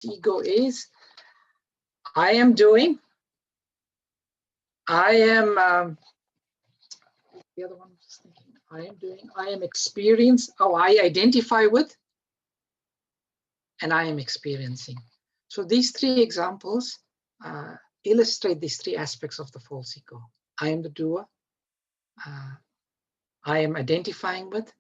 ego is, I am doing, I am, the other one I'm just thinking, I am doing, I am experience, I identify with, and I am experiencing. So these three examples illustrate these three aspects of the false ego. I am the doer, I am identifying with,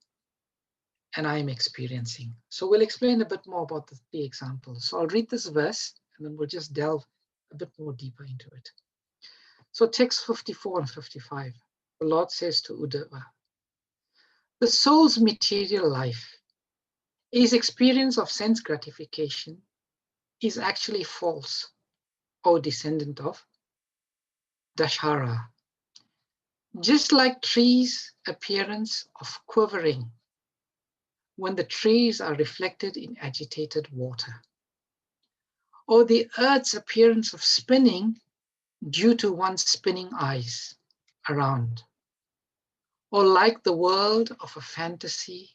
and I am experiencing. So we'll explain a bit more about the three examples. So I'll read this verse, and then we'll just delve a bit more deeper into it. So text 54 and 55, the Lord says to Uddhava, the soul's material life, his experience of sense gratification, is actually false, O descendant of Dashara. Just like trees' appearance of quivering when the trees are reflected in agitated water, or the earth's appearance of spinning due to one's spinning eyes around, or like the world of a fantasy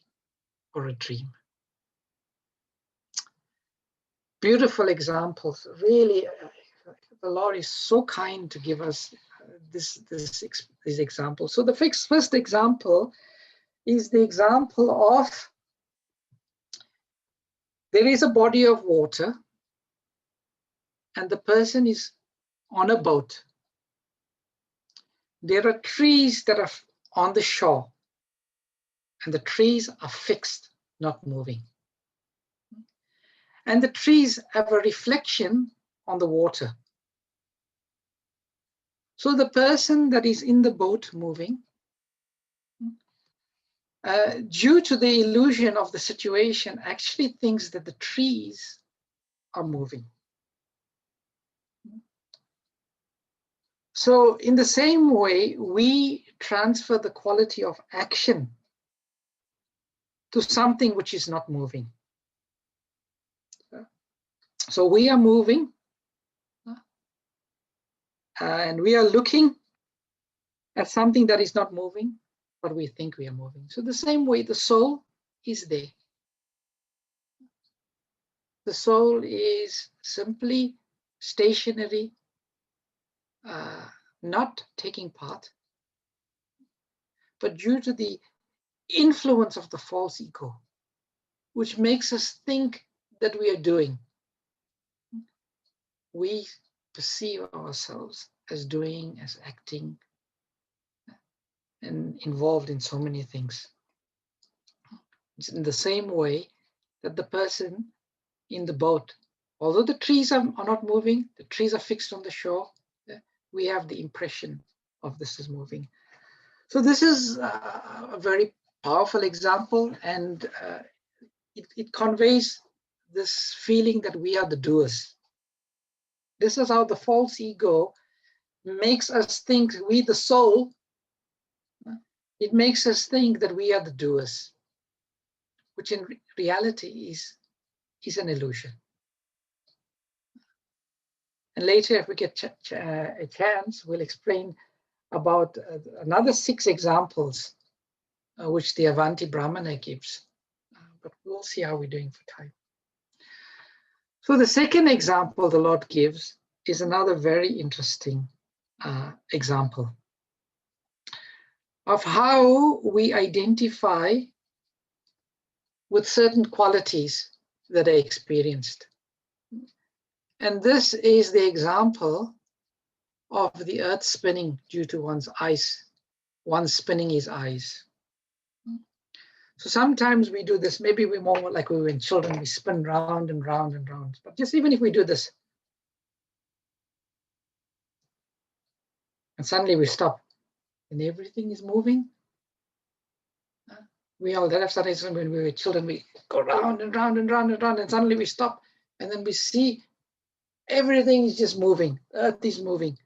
or a dream. Beautiful examples. Really, the Lord is so kind to give us these examples. So the first example is the example of there is a body of water and the person is on a boat. There are trees that are on the shore and the trees are fixed, not moving. And the trees have a reflection on the water. So the person that is in the boat moving, due to the illusion of the situation, actually thinks that the trees are moving. So in the same way, we transfer the quality of action to something which is not moving. So we are moving and we are looking at something that is not moving, but we think we are moving. So the same way the soul is there. The soul is simply stationary, not taking part, but due to the influence of the false ego, which makes us think that we are doing, we perceive ourselves as doing, as acting, and involved in so many things. It's in the same way that the person in the boat, although the trees are not moving, the trees are fixed on the shore, we have the impression of this is moving. So this is a very powerful example, and it conveys this feeling that we are the doers. This is how the false ego makes us think, we the soul, it makes us think that we are the doers, which in reality is an illusion. And later, if we get a chance, we'll explain about another 6 examples which the Avanti Brahmana gives. But we'll see how we're doing for time. So the second example the Lord gives is another very interesting example of how we identify with certain qualities that are experienced. And this is the example of the earth spinning due to one's eyes, one spinning his eyes. So sometimes we do this, maybe we're more like we were in children, we spin round and round and round. But just even if we do this, and suddenly we stop, and everything is moving. We all, that have started when we were children, we go round and round and round and round, and suddenly we stop, and then we see everything is just moving, earth is moving.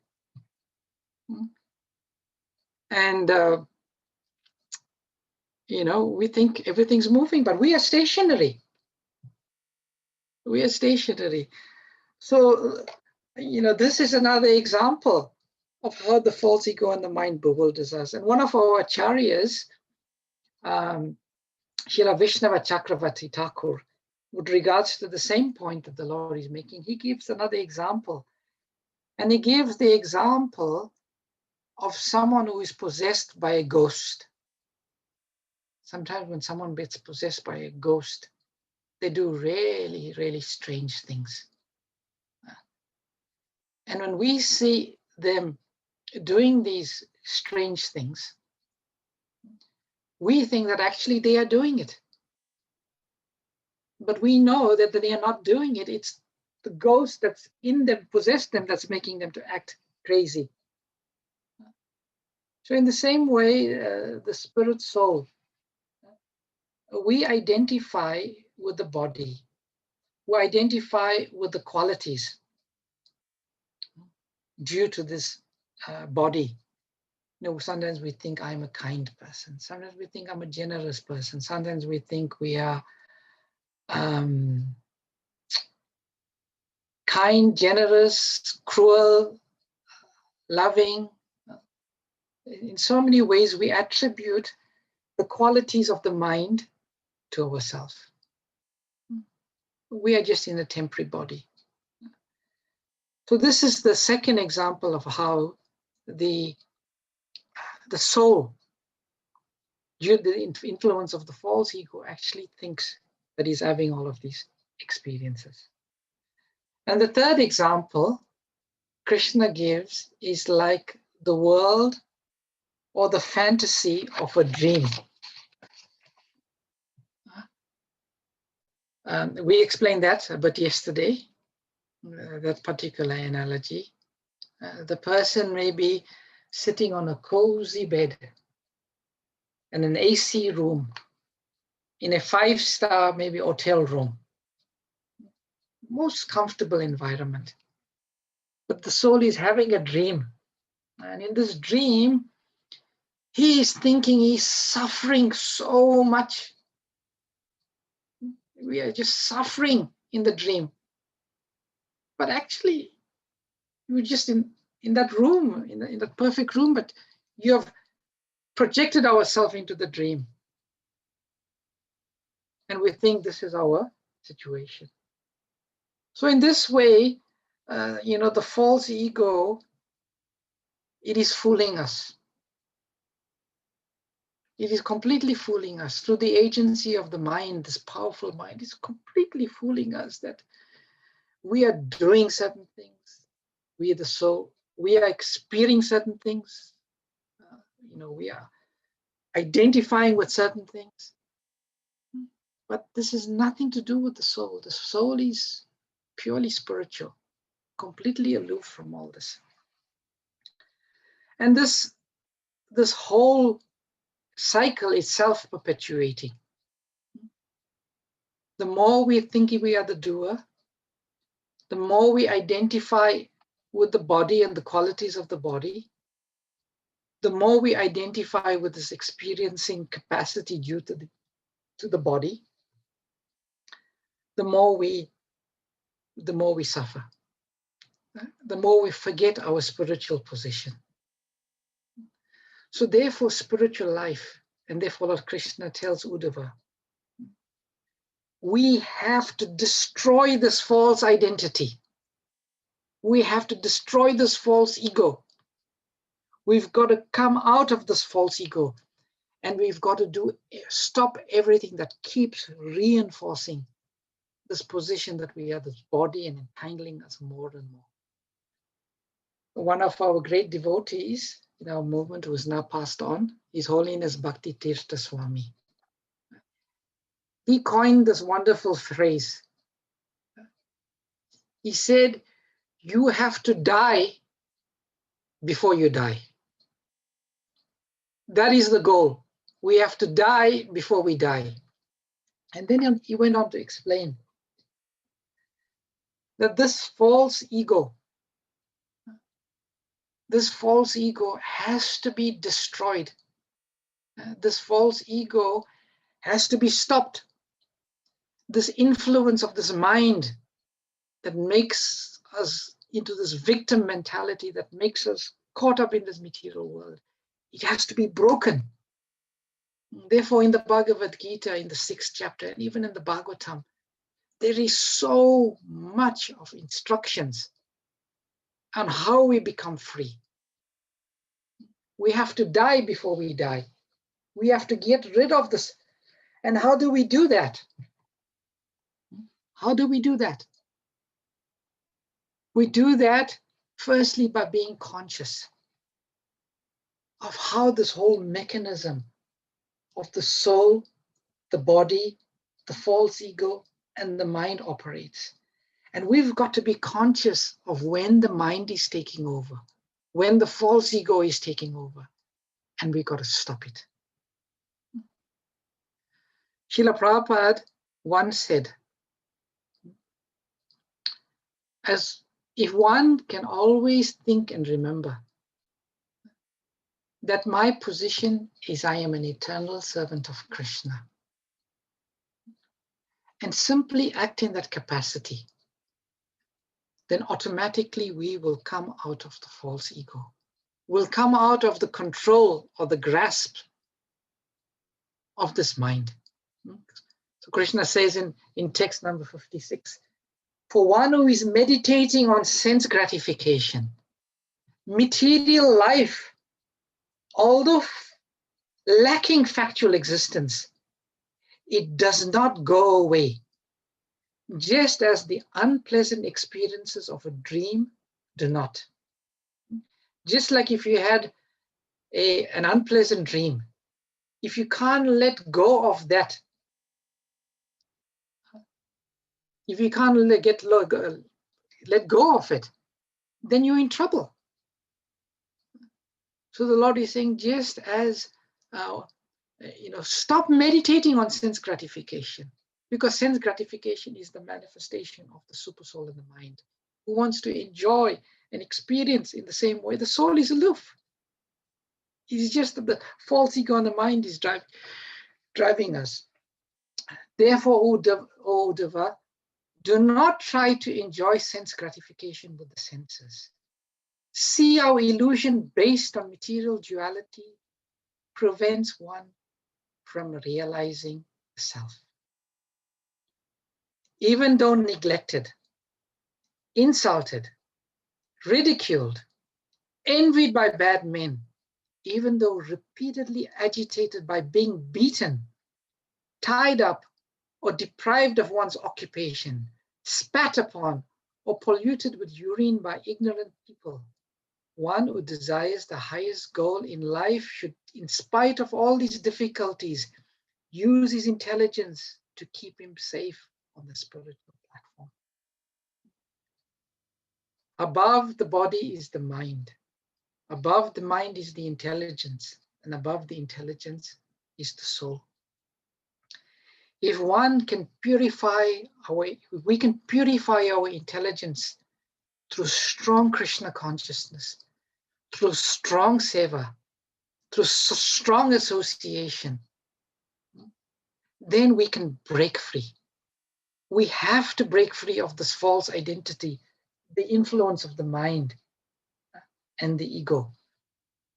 And, we think everything's moving, but we are stationary. We are stationary. So, this is another example of how the false ego and the mind bewilders us. And one of our acharyas, Srila Vaishnava Chakravarti Thakur, with regards to the same point that the Lord is making, he gives another example. And he gives the example of someone who is possessed by a ghost. Sometimes when someone gets possessed by a ghost, they do really, really strange things. And when we see them doing these strange things, we think that actually they are doing it. But we know that they are not doing it. It's the ghost that's in them, possessed them, that's making them to act crazy. So in the same way, the spirit soul, we identify with the body. We identify with the qualities due to this body. You know, sometimes we think I'm a kind person. Sometimes we think I'm a generous person. Sometimes we think we are kind, generous, cruel, loving. In so many ways, we attribute the qualities of the mind to ourselves. We are just in a temporary body. So this is the second example of how the soul, due to the influence of the false ego, actually thinks that he's having all of these experiences. And the third example Krishna gives is like the world or the fantasy of a dream. We explained that a bit yesterday, that particular analogy. The person may be sitting on a cozy bed in an AC room, in a 5-star maybe hotel room, most comfortable environment. But the soul is having a dream. And in this dream, he is thinking he's suffering so much. We are just suffering in the dream. But actually, you're just in that room, in that perfect room, but you have projected ourselves into the dream. And we think this is our situation. So in this way, the false ego, it is fooling us. It is completely fooling us through the agency of the mind. This powerful mind is completely fooling us that we are doing certain things. We are the soul. We are experiencing certain things. We are identifying with certain things. But this has nothing to do with the soul. The soul is purely spiritual, completely aloof from all this. And this whole cycle is self-perpetuating. The more we think we are the doer, the more we identify with the body and the qualities of the body, the more we identify with this experiencing capacity due to the body, the more we suffer, the more we forget our spiritual position. So therefore, spiritual life, and therefore Lord Krishna tells Uddhava, we have to destroy this false identity. We have to destroy this false ego. We've got to come out of this false ego, and we've got to stop everything that keeps reinforcing this position that we are this body and entangling us more and more. One of our great devotees in our movement, who is now passed on, His Holiness Bhakti Tirtha Swami. He coined this wonderful phrase. He said, you have to die before you die. That is the goal. We have to die before we die. And then he went on to explain that this false ego has to be destroyed. This false ego has to be stopped. This influence of this mind that makes us into this victim mentality, that makes us caught up in this material world, it has to be broken. Therefore, in the Bhagavad Gita, in the 6th chapter, and even in the Bhagavatam, there is so much of instructions on how we become free. We have to die before we die. We have to get rid of this. And how do we do that? How do we do that? We do that firstly by being conscious of how this whole mechanism of the soul, the body, the false ego, and the mind operates. And we've got to be conscious of when the mind is taking over, when the false ego is taking over, and we've got to stop it. Srila Prabhupada once said, as if one can always think and remember that my position is I am an eternal servant of Krishna, and simply act in that capacity, then automatically we will come out of the false ego. We'll come out of the control or the grasp of this mind. So Krishna says in text number 56, for one who is meditating on sense gratification, material life, although lacking factual existence, it does not go away, just as the unpleasant experiences of a dream do not. Just like if you had an unpleasant dream, if you can't let go of that, if you can't let go of it, then you're in trouble. So the Lord is saying, just as, stop meditating on sense gratification, because sense gratification is the manifestation of the super soul in the mind, who wants to enjoy and experience in the same way. The soul is aloof. It's just that the false ego in the mind is driving us. Therefore, O Uddhava, do not try to enjoy sense gratification with the senses. See how illusion based on material duality prevents one from realizing the self. Even though neglected, insulted, ridiculed, envied by bad men, even though repeatedly agitated by being beaten, tied up, or deprived of one's occupation, spat upon, or polluted with urine by ignorant people, one who desires the highest goal in life should, in spite of all these difficulties, use his intelligence to keep him safe on the spiritual platform. Above the body is the mind. Above the mind is the intelligence, and above the intelligence is the soul. If one can we can purify our intelligence through strong Krishna consciousness, through strong seva, through strong association, then we can break free. We have to break free of this false identity, the influence of the mind and the ego.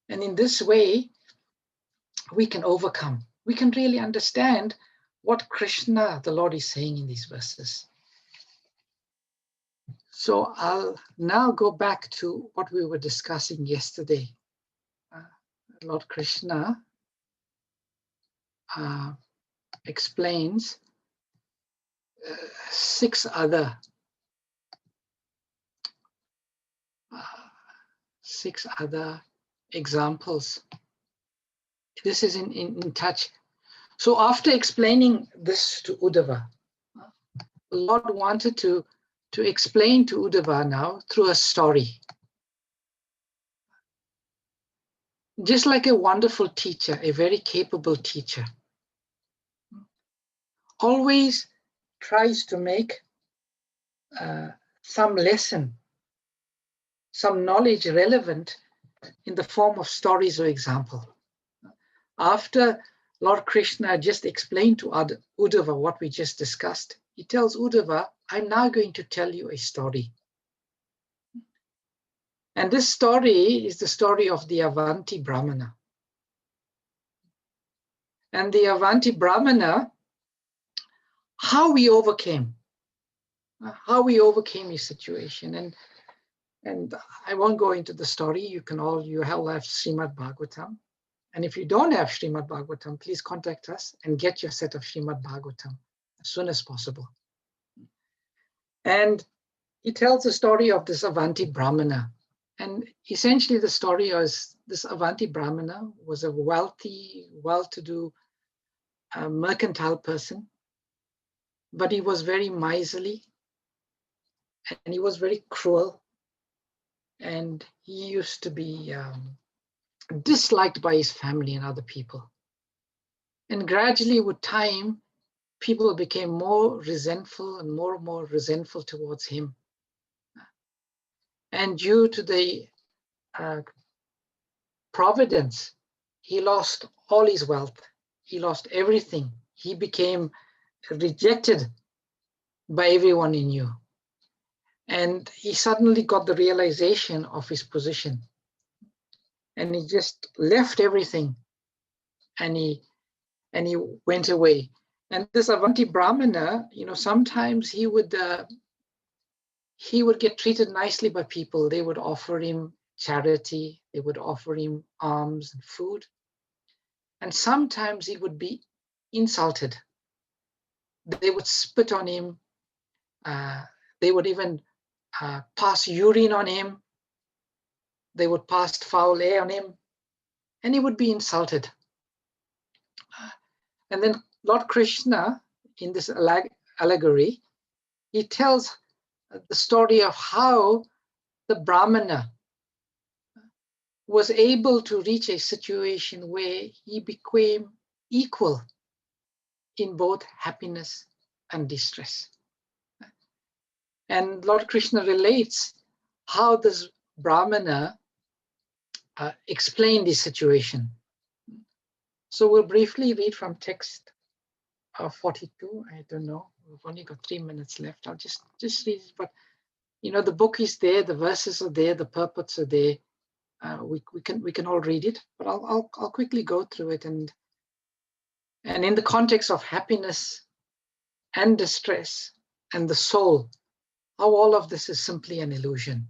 And in this way, we can overcome. We can really understand what Krishna, the Lord, is saying in these verses. So I'll now go back to what we were discussing yesterday. Lord Krishna explains six other examples. This is in touch. So after explaining this to Uddhava, the Lord wanted to explain to Uddhava now through a story. Just like a wonderful teacher, a very capable teacher, always tries to make some lesson, some knowledge relevant in the form of stories or example. After Lord Krishna just explained to Uddhava what we just discussed, he tells Uddhava, I'm now going to tell you a story. And this story is the story of the Avanti Brahmana. And the Avanti Brahmana, how he overcame. how he overcame his situation. And I won't go into the story. You all have Srimad Bhagavatam. And if you don't have Srimad Bhagavatam, please contact us and get your set of Srimad Bhagavatam as soon as possible. And he tells the story of this Avanti Brahmana. And essentially the story is this Avanti Brahmana was a wealthy, well-to-do mercantile person, but he was very miserly and he was very cruel. And he used to be disliked by his family and other people. And gradually with time, people became more resentful and more resentful towards him. And due to the providence, he lost all his wealth. He lost everything. He became rejected by everyone he knew. And he suddenly got the realization of his position. And he just left everything and he went away. And this Avanti Brahmana, sometimes he would get treated nicely by people. They would offer him charity. They would offer him alms and food. And sometimes he would be insulted. They would spit on him. They would even pass urine on him. They would pass foul air on him. And he would be insulted. And then Lord Krishna, in this allegory, he tells the story of how the Brahmana was able to reach a situation where he became equal in both happiness and distress. And Lord Krishna relates how this Brahmana explained this situation. So we'll briefly read from text 42. I don't know. We've only got 3 minutes left. I'll just read it. But the book is there, the verses are there, the purports are there. We can all read it. But I'll quickly go through it. And in the context of happiness and distress and the soul, how all of this is simply an illusion.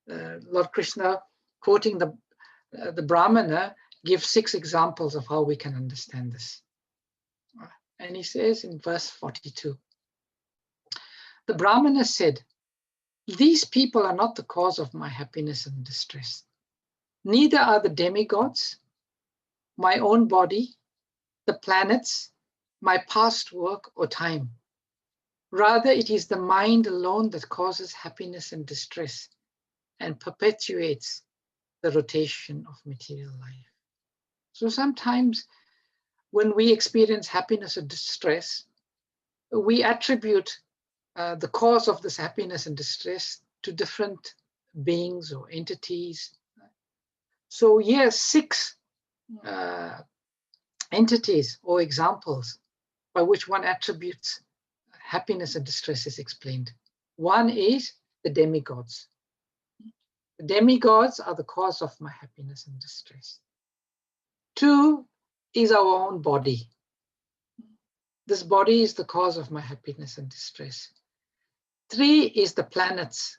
Lord Krishna, quoting the Brahmana, gives 6 examples of how we can understand this. And he says in verse 42, the Brahmana said, "These people are not the cause of my happiness and distress. Neither are the demigods, my own body, the planets, my past work or time. Rather, it is the mind alone that causes happiness and distress and perpetuates the rotation of material life." So sometimes when we experience happiness or distress, we attribute the cause of this happiness and distress to different beings or entities. So here, 6 entities or examples by which one attributes happiness and distress is explained. One is the demigods. The demigods are the cause of my happiness and distress. 2 is our own body. This body is the cause of my happiness and distress. 3 is the planets.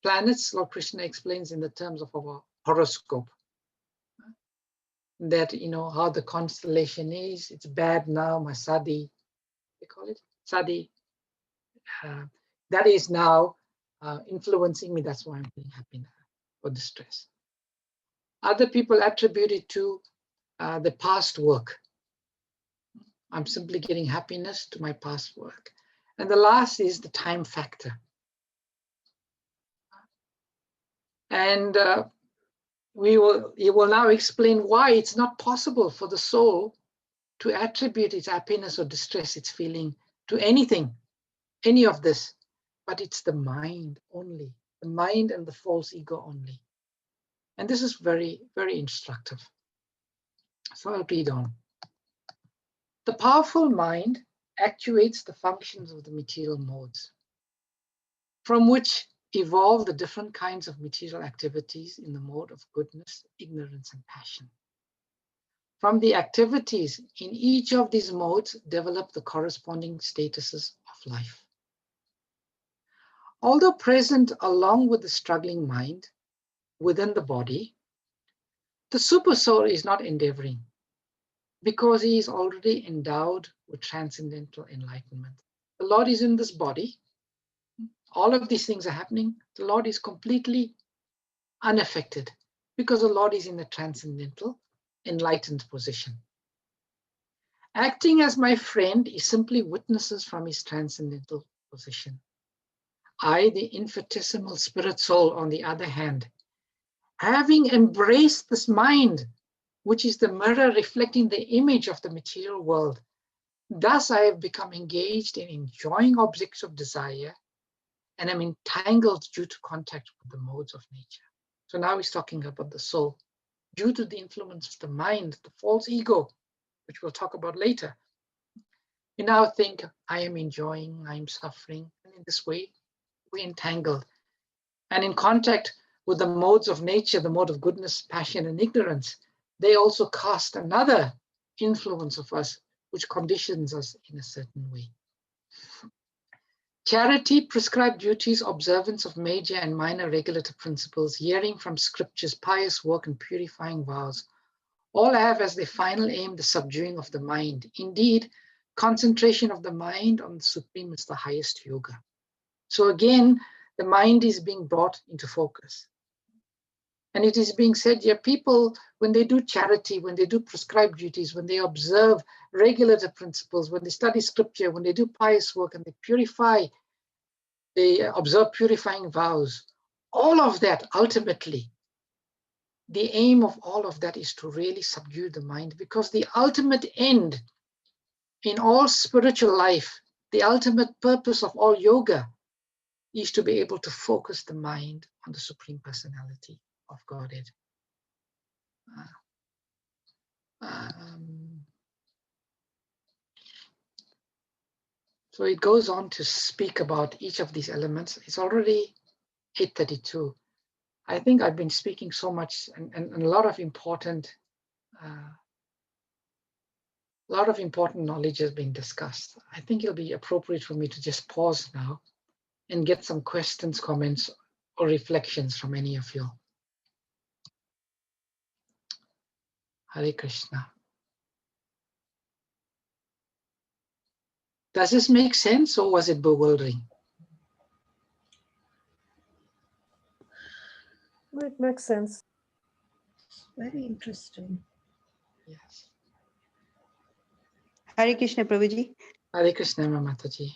Planets, Lord Krishna explains in the terms of our horoscope. That, how the constellation is. It's bad now, my sadi, they call it, sadi. That is now influencing me. That's why I'm feeling happy now, or distress. Other people attribute it to the past work. I'm simply getting happiness to my past work. And the last is the time factor. And he will now explain why it's not possible for the soul to attribute its happiness or distress it's feeling to anything, any of this, but it's the mind only, the mind and the false ego only. And this is very, very instructive. So I'll read on. The powerful mind actuates the functions of the material modes, from which evolve the different kinds of material activities in the mode of goodness, ignorance, and passion. From the activities in each of these modes develop the corresponding statuses of life. Although present along with the struggling mind within the body, the super soul is not endeavoring because he is already endowed with transcendental enlightenment. The Lord is in this body. All of these things are happening. The Lord is completely unaffected because the Lord is in a transcendental, enlightened position. Acting as my friend is simply witnesses from his transcendental position. I, the infinitesimal spirit soul, on the other hand, having embraced this mind, which is the mirror reflecting the image of the material world, thus I have become engaged in enjoying objects of desire and am entangled due to contact with the modes of nature. So now he's talking about the soul. Due to the influence of the mind, the false ego, which we'll talk about later, we now think, I am enjoying, I am suffering, and in this way, we're entangled. And in contact with the modes of nature, the mode of goodness, passion, and ignorance, they also cast another influence of us, which conditions us in a certain way. Charity, prescribed duties, observance of major and minor regulative principles, hearing from scriptures, pious work, and purifying vows, all have as their final aim the subduing of the mind. Indeed, concentration of the mind on the Supreme is the highest yoga. So again, the mind is being brought into focus. And it is being said here, people, when they do charity, when they do prescribed duties, when they observe regulative principles, when they study scripture, when they do pious work and they purify, they observe purifying vows, all of that ultimately, the aim of all of that is to really subdue the mind, because the ultimate end in all spiritual life, the ultimate purpose of all yoga is to be able to focus the mind on the Supreme Personality of Godhead. So it goes on to speak about each of these elements. It's already 8:32. I think I've been speaking so much, and a lot of important knowledge has been discussed. I think it'll be appropriate for me to just pause now and get some questions, comments, or reflections from any of you. Hare Krishna. Does this make sense, or was it bewildering? It makes sense. Very interesting. Yes. Hare Krishna, Prabhuji. Hare Krishna, Mataji.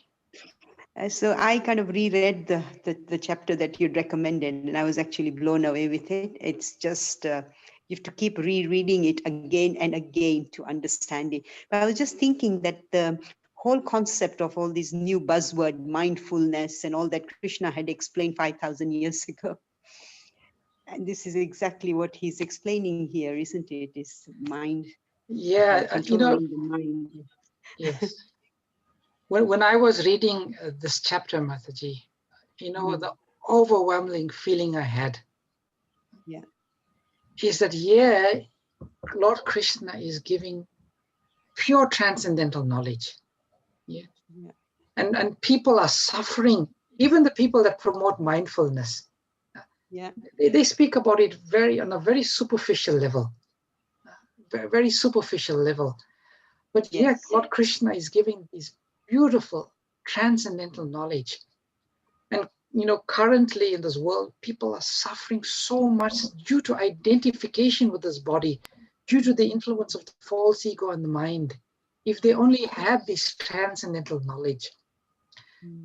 So I kind of reread the chapter that you'd recommended, and I was actually blown away with it. It's just, you have to keep rereading it again and again to understand it. But I was just thinking that the whole concept of all these new buzzword, mindfulness and all that Krishna had explained 5,000 years ago. And this is exactly what he's explaining here, isn't it? Is mind, controlling the mind. Yes. When I was reading this chapter, Mataji, the overwhelming feeling I had is that, Lord Krishna is giving pure transcendental knowledge. And people are suffering, even the people that promote mindfulness. They speak about it on a very superficial level, very superficial level. But yet, Lord Krishna is giving this beautiful transcendental knowledge. And currently in this world, people are suffering so much due to identification with this body, due to the influence of the false ego and the mind. If they only had this transcendental knowledge,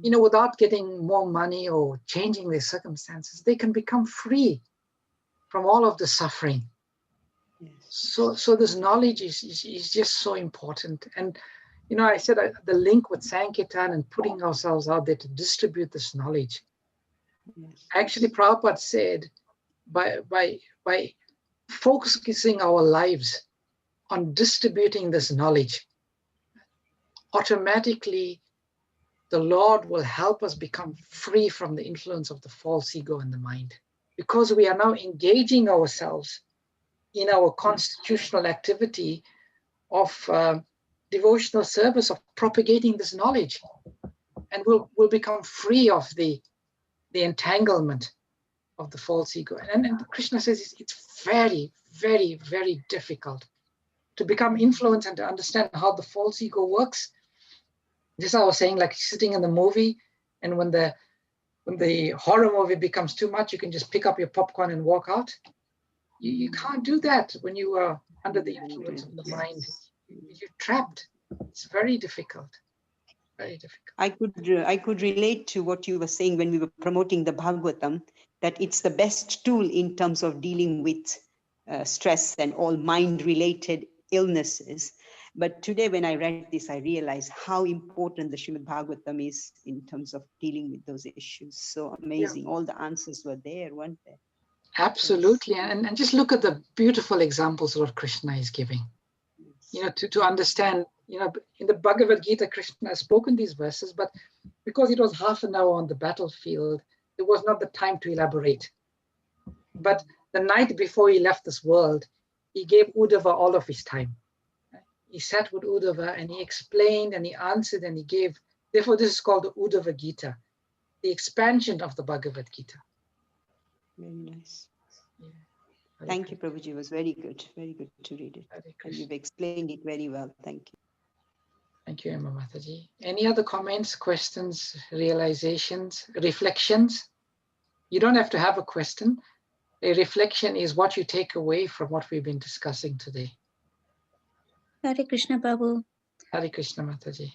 without getting more money or changing their circumstances, they can become free from all of the suffering. So this knowledge is just so important. And I said the link with Sankirtan and putting ourselves out there to distribute this knowledge. Actually, Prabhupada said, by focusing our lives on distributing this knowledge, automatically the Lord will help us become free from the influence of the false ego and the mind, because we are now engaging ourselves in our constitutional activity of devotional service, of propagating this knowledge, and we'll become free of the the entanglement of the false ego. And Krishna says it's very, very, very difficult to become influenced and to understand how the false ego works. Just I was saying, like sitting in the movie, and when the horror movie becomes too much, you can just pick up your popcorn and walk out. You can't do that when you are under the influence of the mind. You're trapped. It's very difficult. Very difficult. I could relate to what you were saying when we were promoting the Bhagavatam, that it's the best tool in terms of dealing with stress and all mind-related illnesses. But today when I read this, I realized how important the Srimad Bhagavatam is in terms of dealing with those issues. So amazing. Yeah. All the answers were there, weren't there? Absolutely. And just look at the beautiful examples what Krishna is giving. To understand, in the Bhagavad Gita, Krishna has spoken these verses, but because it was half an hour on the battlefield, it was not the time to elaborate. But the night before he left this world, he gave Uddhava all of his time. He sat with Uddhava and he explained and he answered and he gave. Therefore, this is called the Uddhava Gita, the expansion of the Bhagavad Gita. Very nice. Yeah. Thank you, Prabhuji. It was very good to read it. And you've explained it very well. Thank you. Thank you, Emma Mataji. Any other comments, questions, realizations, reflections? You don't have to have a question. A reflection is what you take away from what we've been discussing today. Hare Krishna, Prabhu. Hare Krishna, Mataji.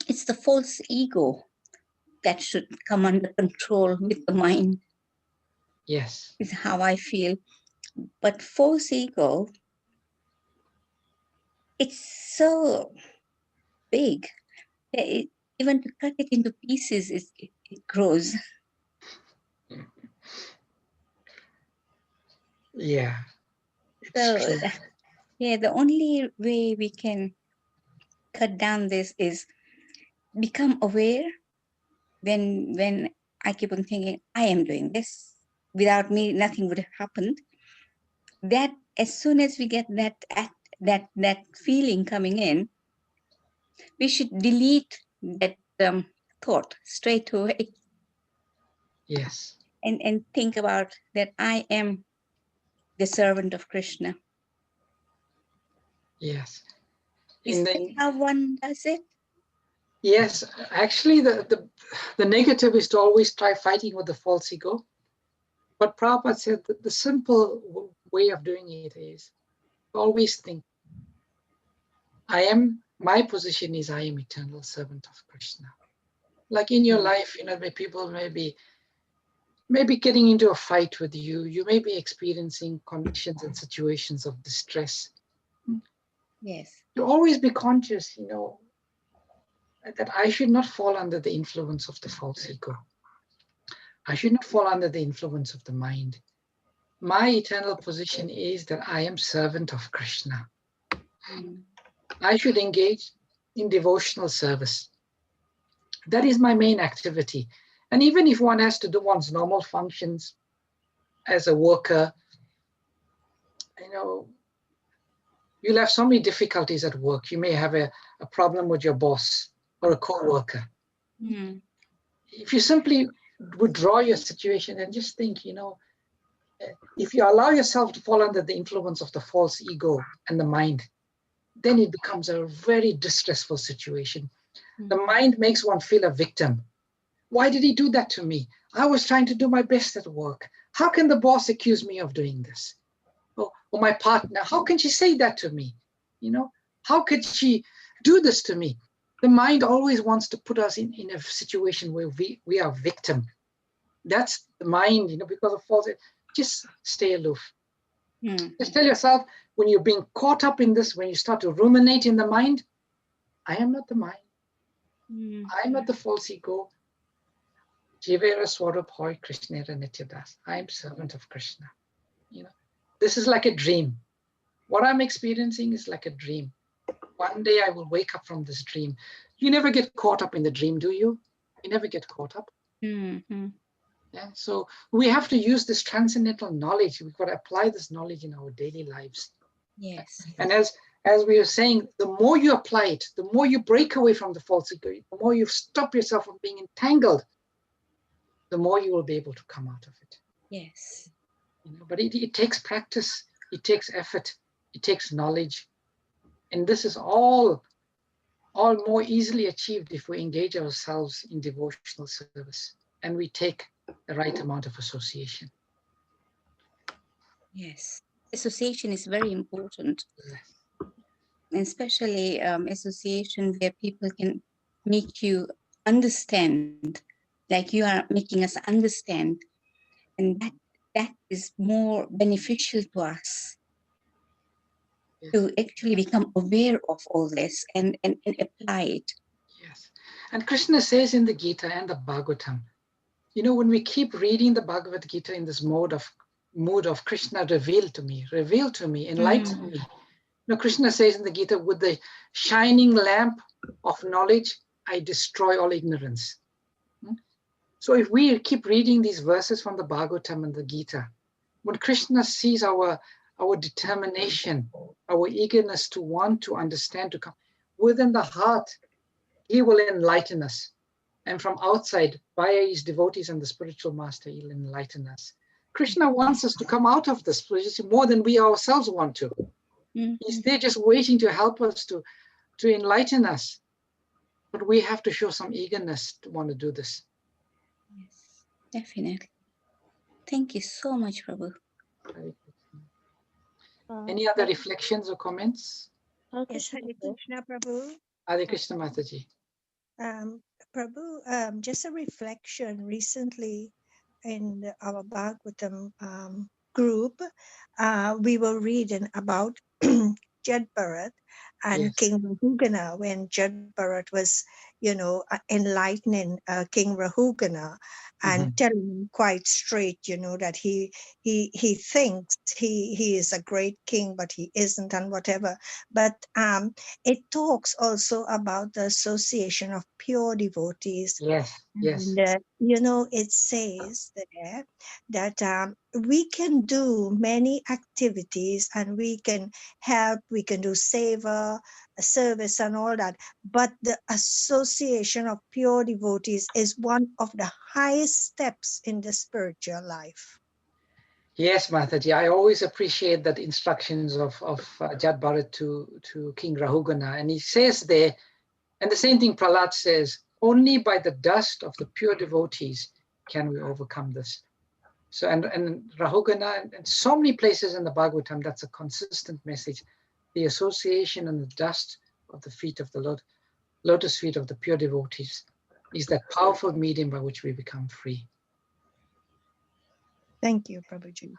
It's the false ego that should come under control with the mind. Yes. Is how I feel. But false ego, it's so big. Even to cut it into pieces, it grows. Yeah. So, yeah, the only way we can cut down this is become aware when I keep on thinking, I am doing this. Without me, nothing would have happened. That as soon as we get that feeling coming in, we should delete that thought straight away. Yes. And think about that I am the servant of Krishna. Yes. Is that how one does it? Yes, actually the negative is to always try fighting with the false ego. But Prabhupada said that the simple way of doing it is always think, my position is I am eternal servant of Krishna. Like in your life, people may be getting into a fight with you. You may be experiencing conditions and situations of distress. Yes. You always be conscious, that I should not fall under the influence of the false ego. I should not fall under the influence of the mind. My eternal position is that I am servant of Krishna. I should engage in devotional service. That is my main activity. And even if one has to do one's normal functions as a worker, you'll have so many difficulties at work. You may have a problem with your boss or a co-worker. If you simply withdraw your situation and just think, if you allow yourself to fall under the influence of the false ego and the mind, then it becomes a very distressful situation. The mind makes one feel a victim. Why did he do that to me? I was trying to do my best at work. How can the boss accuse me of doing this? Or my partner, how can she say that to me? How could she do this to me? The mind always wants to put us in a situation where we are victim. That's the mind, because of false. Just stay aloof. Just tell yourself, when you're being caught up in this, when you start to ruminate in the mind, I am not the mind. I am not the false ego. Jivera Swarup Hoy Krishnera Nityadas. I am servant of Krishna. This is like a dream. What I'm experiencing is like a dream. One day I will wake up from this dream. You never get caught up in the dream, do you? You never get caught up. Yeah, so we have to use this transcendental knowledge. We've got to apply this knowledge in our daily lives. Yes. And as we were saying, the more you apply it, the more you break away from the false ego, the more you stop yourself from being entangled the more you will be able to come out of it. Yes. But it takes practice, it takes effort, it takes knowledge. And this is all more easily achieved if we engage ourselves in devotional service and we take the right amount of association. Yes. Association is very important. Yes. Especially association where people can make you understand, like you are making us understand, and that is more beneficial to us. Yes. To actually become aware of all this and apply it. Yes. And Krishna says in the Gita and the Bhagavatam, when we keep reading the Bhagavad Gita in this mood of Krishna, reveal to me, enlighten me. Krishna says in the Gita, with the shining lamp of knowledge, I destroy all ignorance. So if we keep reading these verses from the Bhagavatam and the Gita, when Krishna sees our determination, our eagerness to want to understand, to come within the heart, he will enlighten us. And from outside, via his devotees and the spiritual master, he'll enlighten us. Krishna wants us to come out of this more than we ourselves want to. He's there just waiting to help us, to enlighten us. But we have to show some eagerness to want to do this. Yes, definitely. Thank you so much, Prabhu. Any other reflections or comments? Yes, Hare Krishna, Prabhu. Hare Krishna, Mataji. Prabhu, just a reflection recently in our Bhagavatam group, we were reading about Jad Bharat and Yes. King Rahugana, when Jad Bharat was, enlightening King Rahugana and telling him quite straight, that he thinks he is a great king, but he isn't, and whatever. But it talks also about the association of pure devotees. Yes, yes. And, it says there that we can do many activities and we can help, we can do seva, service and all that. But the association of pure devotees is one of the highest steps in the spiritual life. Yes, Mataji, I always appreciate that instructions of Jad Bharat to King Rahugana. And he says there, and the same thing Prahlad says, only by the dust of the pure devotees can we overcome this. So, and Rahugana, and so many places in the Bhagavatam, that's a consistent message. The association and the dust of the feet of the lotus feet of the pure devotees is that powerful medium by which we become free. Thank you, Prabhuji.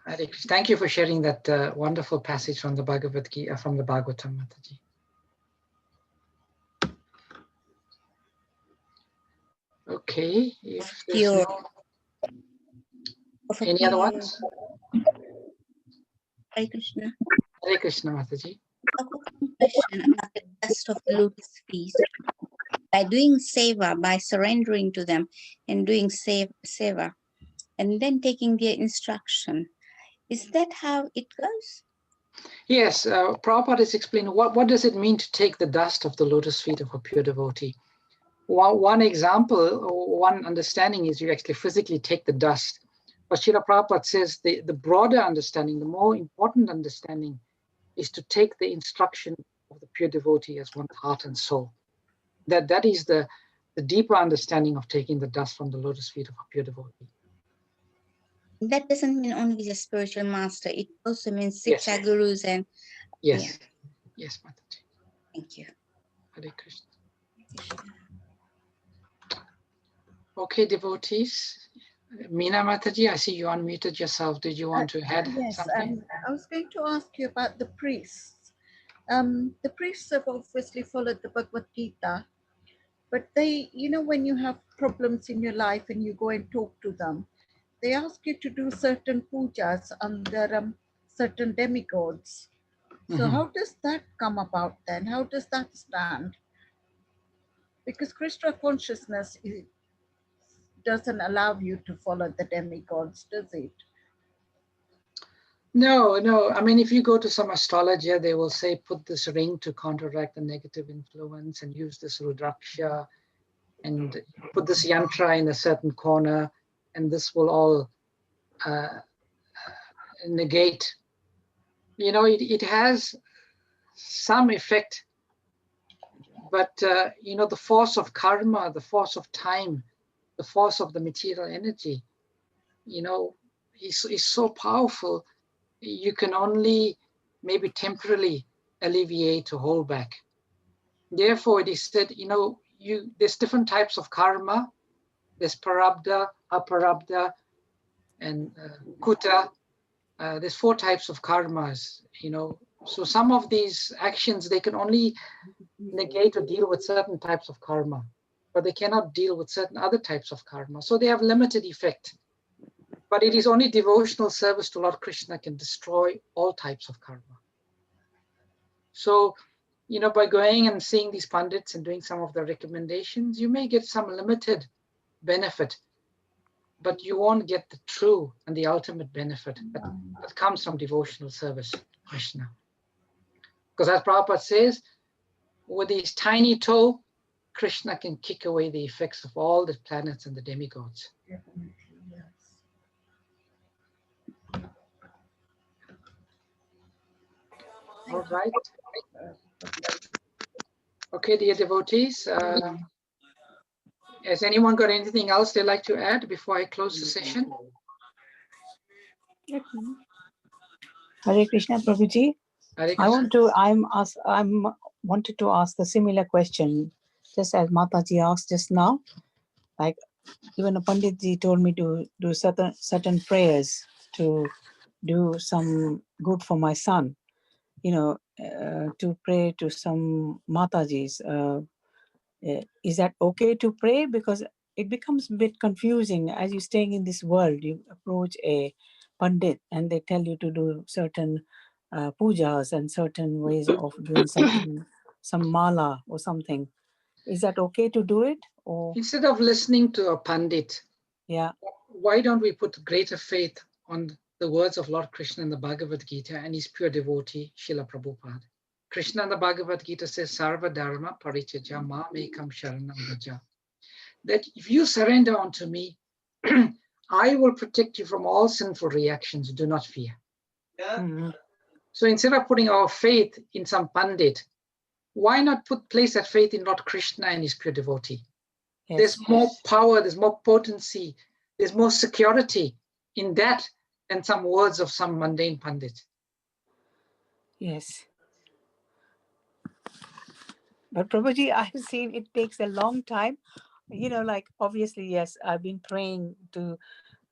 Thank you for sharing that wonderful passage from the Bhagavad Gita, from the Bhagavatam, Mataji. Okay, if there's any other ones? Hare Krishna. Hare Krishna, Mataji. Question about the dust of the lotus feet. By doing seva, by surrendering to them and doing seva, and then taking their instruction, is that how it goes? Yes, Prabhupada is explaining what does it mean to take the dust of the lotus feet of a pure devotee. One example, or one understanding is you actually physically take the dust. But Srila Prabhupada says the broader understanding, the more important understanding, is to take the instruction of the pure devotee as one's heart and soul. That is the deeper understanding of taking the dust from the lotus feet of a pure devotee. That doesn't mean only the spiritual master. It also means Siksha gurus and... Yes. Yeah. Yes, Mataji. Thank you. Hare Krishna. Okay, devotees. Meena Mataji, I see you unmuted yourself. Did you want to add something? I was going to ask you about the priests. The priests have obviously followed the Bhagavad Gita, but they, when you have problems in your life and you go and talk to them, they ask you to do certain pujas under certain demigods. So how does that come about then? How does that stand? Because Krishna consciousness doesn't allow you to follow the demigods, does it? No. I mean, if you go to some astrologer, they will say, put this ring to counteract the negative influence and use this rudraksha and put this yantra in a certain corner. and this will all negate. You know, it has some effect, but you know, the force of karma, the force of time, the force of the material energy, you know, is so powerful. You can only maybe temporarily alleviate or hold back. Therefore, it is said, you know, there's different types of karma. There's parabdha, aparabdha, and kuta. There's 4 types of karmas, you know. So some of these actions, they can only negate or deal with certain types of karma, but they cannot deal with certain other types of karma. So they have limited effect. But it is only devotional service to Lord Krishna can destroy all types of karma. So, you know, by going and seeing these pundits and doing some of the recommendations, you may get some limited benefit, but you won't get the true and the ultimate benefit that comes from devotional service to Krishna. Because as Prabhupada says, with his tiny toe, Krishna can kick away the effects of all the planets and the demigods. Definitely, yes. All right. Okay, dear devotees, has anyone got anything else they'd like to add before I close the session? Hare Krishna, Prabhuji. Hare I Krishna. wanted to ask a similar question, just as Mataji asked just now. Like, even a Panditji told me to do certain prayers to do some good for my son. You know, to pray to some Matajis. Is that okay to pray? Because it becomes a bit confusing as you're staying in this world. You approach a Pandit and they tell you to do certain pujas and certain ways of doing something, some mala or something. Is that okay to do it? Or Instead of listening to a Pandit, yeah, why don't we put greater faith on the words of Lord Krishna in the Bhagavad Gita and his pure devotee, Srila Prabhupada? Krishna in the Bhagavad Gita says, Sarva Dharma Parichaja Ma Mekam Sharanam Vraja. That if you surrender unto me, I will protect you from all sinful reactions. Do not fear. mhm, So instead of putting our faith in some Pandit, why not place that faith in Lord Krishna and his pure devotee? yes, There's more power, there's more potency, there's more security in that than some words of some mundane Pandit. yes. But Prabhuji, I've seen it takes a long time. You know, like obviously, yes, I've been praying to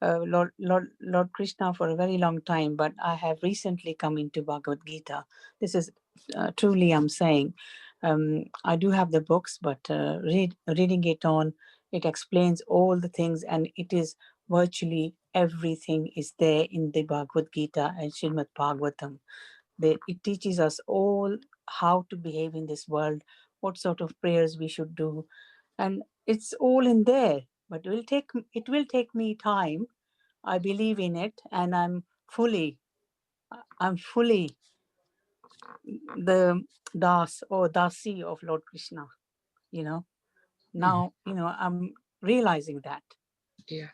Lord Krishna for a very long time, but I have recently come into Bhagavad Gita. This is truly, I'm saying, I do have the books, but reading it on, it explains all the things, and it is virtually everything is there in the Bhagavad Gita and Srimad Bhagavatam. It teaches us all how to behave in this world, what sort of prayers we should do, and it's all in there. But it will take me time. I believe in it, and I'm fully the das or dasi of Lord Krishna. You know, now I'm realizing that Yeah.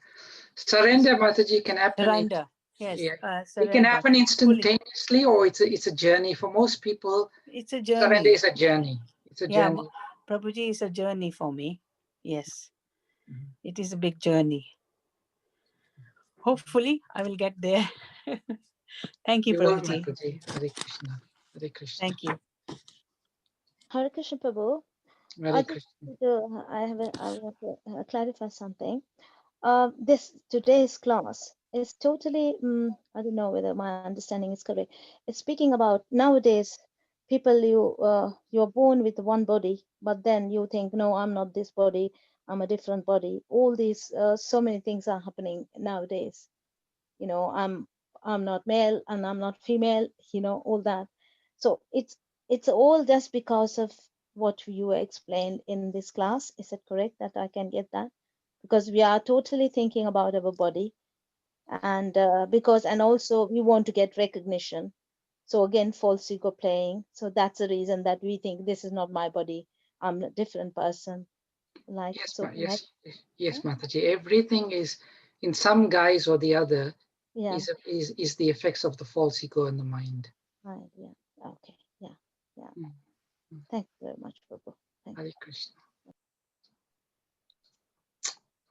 Surrender, Mataji, can happen. surrender. Yes, Yeah. It surrender. can happen Fully. instantaneously, or it's a journey. For most people, It's a surrender journey. is a journey. It's a Yeah, journey. Prabhuji is a journey for me. Yes, Mhm. it is a big journey. Hopefully, I will get there. Thank you, You will, Prabhuji. Mataji. Hare Krishna. Hare Krishna. Thank you. Hare Krishna Prabhu. Hare Krishna. I want to clarify something. This today's class is totally, I don't know whether my understanding is correct. It's speaking about nowadays people you're born with one body, but then you think, no, I'm not this body, I'm a different body. All these so many things are happening nowadays. You know, I'm not male and I'm not female. You know, all that. So it's all just because of what you explained in this class. Is it correct that I can get that? Because we are totally thinking about our body, and and also we want to get recognition. So again, false ego playing. So that's the reason that we think this is not my body, I'm a different person. Like, Yes, so can I? yes, yes, Mataji. Everything is in some guise or the other, Yeah. is the effects of the false ego in the mind. Right. Yeah. Okay. Yeah. Yeah. Mm. Thank you very much, Prabhu. Thank Hare Krishna.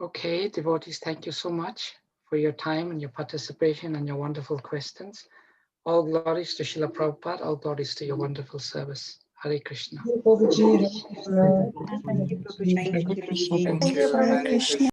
Okay, devotees, thank you so much for your time and your participation and your wonderful questions. All glories to Srila Prabhupada, all glories to your wonderful service. Hare Krishna. Thank you, Prabhuji. Thank you, Hare Krishna.